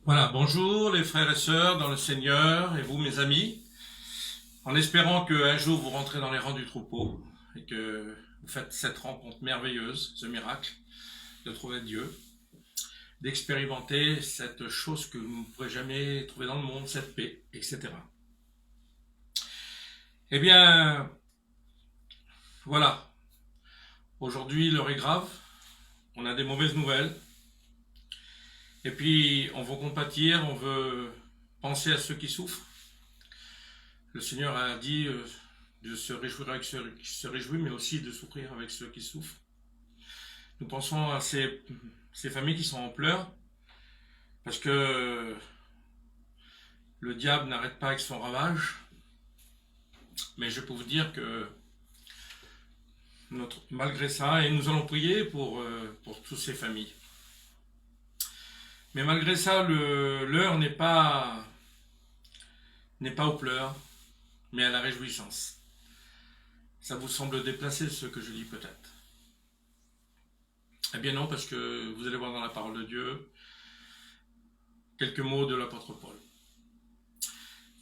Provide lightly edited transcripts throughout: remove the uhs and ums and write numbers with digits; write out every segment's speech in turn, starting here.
Voilà, bonjour les frères et sœurs dans le Seigneur et vous mes amis, en espérant qu'un jour vous rentrez dans les rangs du troupeau et que vous faites cette rencontre merveilleuse, ce miracle de trouver Dieu, d'expérimenter cette chose que vous ne pourrez jamais trouver dans le monde, cette paix, etc. Eh bien, voilà, aujourd'hui l'heure est grave, on a des mauvaises nouvelles, et puis on veut compatir, on veut penser à ceux qui souffrent. Le Seigneur a dit de se réjouir avec ceux qui se réjouissent, mais aussi de souffrir avec ceux qui souffrent. Nous pensons à ces familles qui sont en pleurs, parce que le diable n'arrête pas avec son ravage. Mais je peux vous dire que malgré ça, et nous allons prier pour toutes ces familles. Mais malgré ça, l'heure n'est pas aux pleurs, mais à la réjouissance. Ça vous semble déplacé ce que je dis peut-être. Eh bien non, parce que vous allez voir dans la parole de Dieu quelques mots de l'apôtre Paul.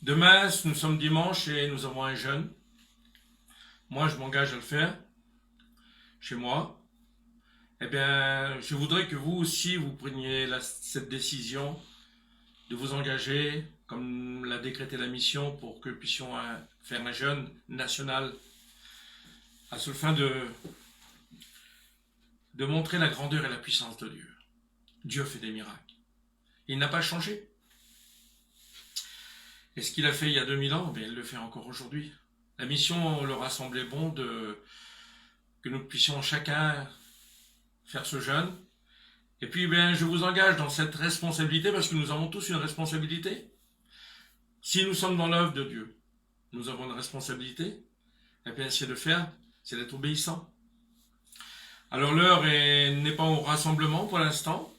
Demain, nous sommes dimanche et nous avons un jeûne. Moi, je m'engage à le faire chez moi. Eh bien, je voudrais que vous aussi, vous preniez cette décision de vous engager, comme l'a décrété la mission, pour que nous puissions faire un jeûne national à seule fin de montrer la grandeur et la puissance de Dieu. Dieu fait des miracles. Il n'a pas changé. Et ce qu'il a fait il y a 2000 ans, il le fait encore aujourd'hui. La mission leur a semblé bon que nous puissions chacun faire ce jeûne. Et puis, je vous engage dans cette responsabilité, parce que nous avons tous une responsabilité. Si nous sommes dans l'œuvre de Dieu, nous avons une responsabilité. Et bien, c'est de faire, c'est d'être obéissant. Alors, l'heure n'est pas au rassemblement pour l'instant,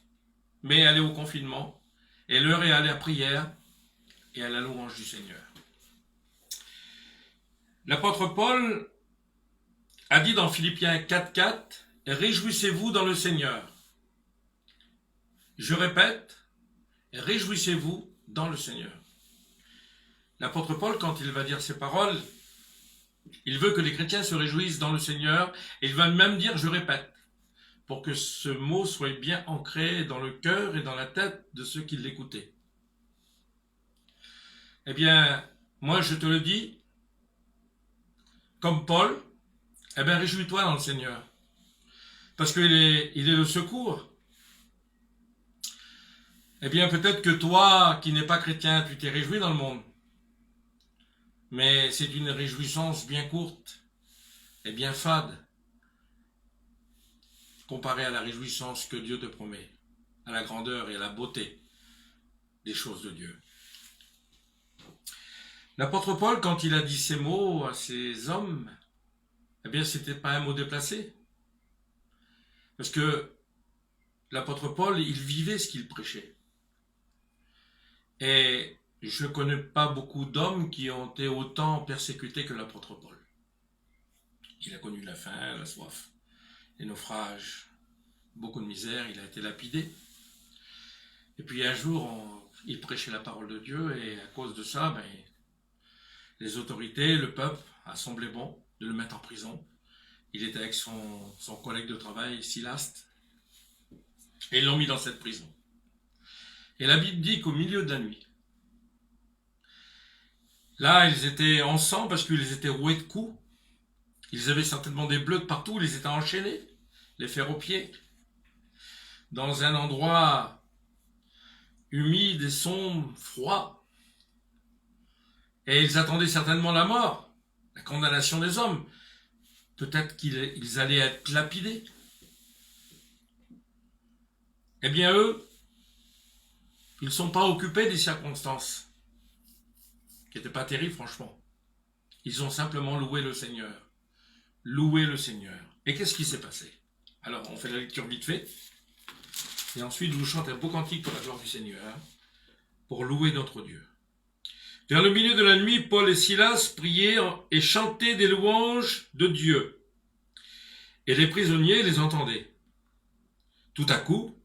mais elle est au confinement. Et l'heure est à la prière et à la louange du Seigneur. L'apôtre Paul a dit dans Philippiens 4:4, « Réjouissez-vous dans le Seigneur. » Je répète, réjouissez-vous dans le Seigneur. L'apôtre Paul, quand il va dire ces paroles, il veut que les chrétiens se réjouissent dans le Seigneur, et il va même dire, je répète, pour que ce mot soit bien ancré dans le cœur et dans la tête de ceux qui l'écoutaient. Eh bien, moi je te le dis, comme Paul, réjouis-toi dans le Seigneur, parce qu'il est le secours. Eh bien, peut-être que toi, qui n'es pas chrétien, tu t'es réjoui dans le monde. Mais c'est une réjouissance bien courte et bien fade, comparée à la réjouissance que Dieu te promet, à la grandeur et à la beauté des choses de Dieu. L'apôtre Paul, quand il a dit ces mots à ces hommes, c'était pas un mot déplacé. Parce que l'apôtre Paul, il vivait ce qu'il prêchait. Et je ne connais pas beaucoup d'hommes qui ont été autant persécutés que l'apôtre Paul. Il a connu la faim, la soif, les naufrages, beaucoup de misère, il a été lapidé. Et puis un jour, il prêchait la parole de Dieu et à cause de ça, les autorités, le peuple a semblé bon de le mettre en prison. Il était avec son collègue de travail, Silas, et ils l'ont mis dans cette prison. Et la Bible dit qu'au milieu de la nuit, là, ils étaient en sang parce qu'ils étaient roués de coups. Ils avaient certainement des bleus de partout, ils étaient enchaînés, les fers aux pieds, dans un endroit humide et sombre, froid. Et ils attendaient certainement la mort, la condamnation des hommes. Peut-être qu'ils allaient être lapidés. Eh bien, eux, ils ne sont pas occupés des circonstances, qui n'étaient pas terribles, franchement. Ils ont simplement loué le Seigneur. Loué le Seigneur. Et qu'est-ce qui s'est passé? Alors, on fait la lecture vite fait. Et ensuite, je vous chante un beau cantique pour la gloire du Seigneur, pour louer notre Dieu. Vers le milieu de la nuit, Paul et Silas priaient et chantaient des louanges de Dieu. Et les prisonniers les entendaient. Tout à coup,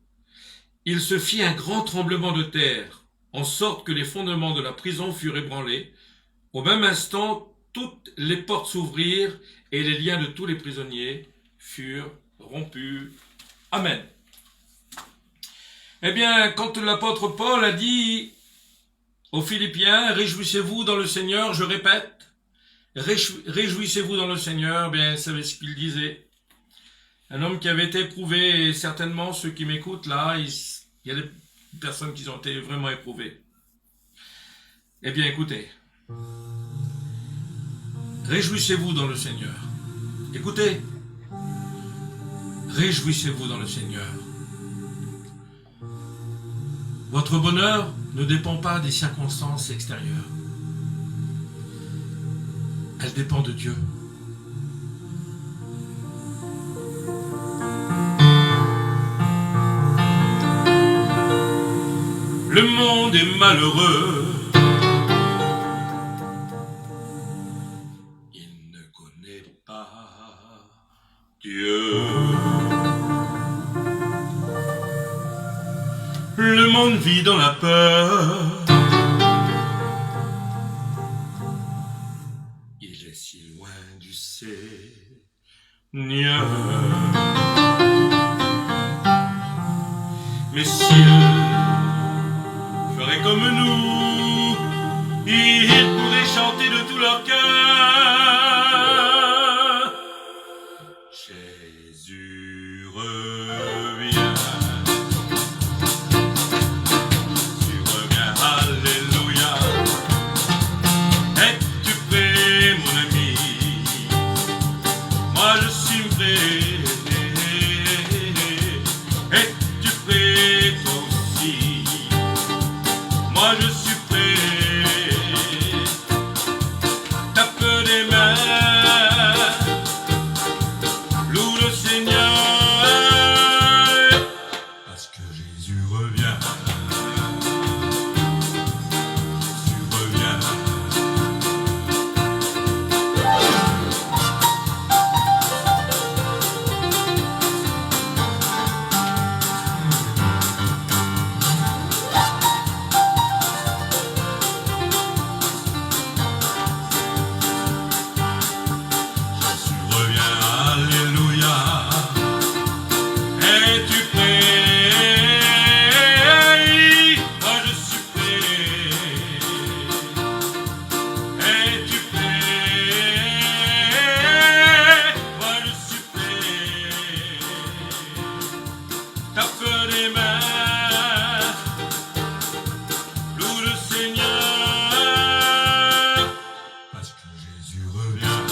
il se fit un grand tremblement de terre, en sorte que les fondements de la prison furent ébranlés. Au même instant, toutes les portes s'ouvrirent et les liens de tous les prisonniers furent rompus. Amen. Eh bien, quand l'apôtre Paul a dit aux Philippiens, réjouissez-vous dans le Seigneur, je répète, réjouissez-vous dans le Seigneur, bien, savez ce qu'il disait. Un homme qui avait été éprouvé, et certainement ceux qui m'écoutent là, il y a des personnes qui ont été vraiment éprouvées. Eh bien, écoutez, réjouissez-vous dans le Seigneur. Écoutez, réjouissez-vous dans le Seigneur. Votre bonheur ne dépend pas des circonstances extérieures. Elle dépend de Dieu. Le monde est malheureux. Il ne connaît pas Dieu. Le monde vit dans la peur. Il est si loin du Seigneur. Mais s'il ferait comme nous, ils pourraient chanter de tout leur cœur. Jésus revient. Tu reviens, alléluia. Es-tu prêt, mon ami? Moi je suis prêt. Es-tu prêt, toi aussi? Moi je suis prêt. Tape des mains, loue le Seigneur, parce que Jésus revient. Jésus revient. Es-tu prêt? Moi je suis prêt. Es-tu prêt? Moi je suis prêt. Tape des mains, loue le Seigneur, parce que Jésus revient.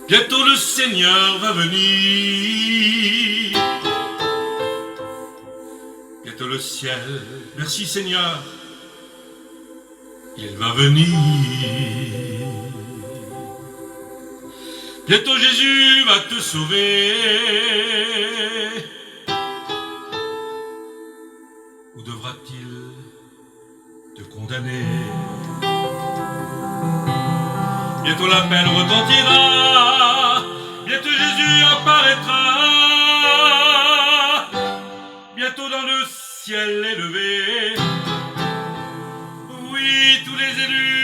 Bientôt le Seigneur va venir. Bientôt le ciel, merci Seigneur, il va venir. Bientôt Jésus va te sauver. Ou devra-t-il te condamner? Bientôt l'appel retentira, bientôt Jésus apparaîtra, bientôt dans le ciel élevé. Oui, tous les élus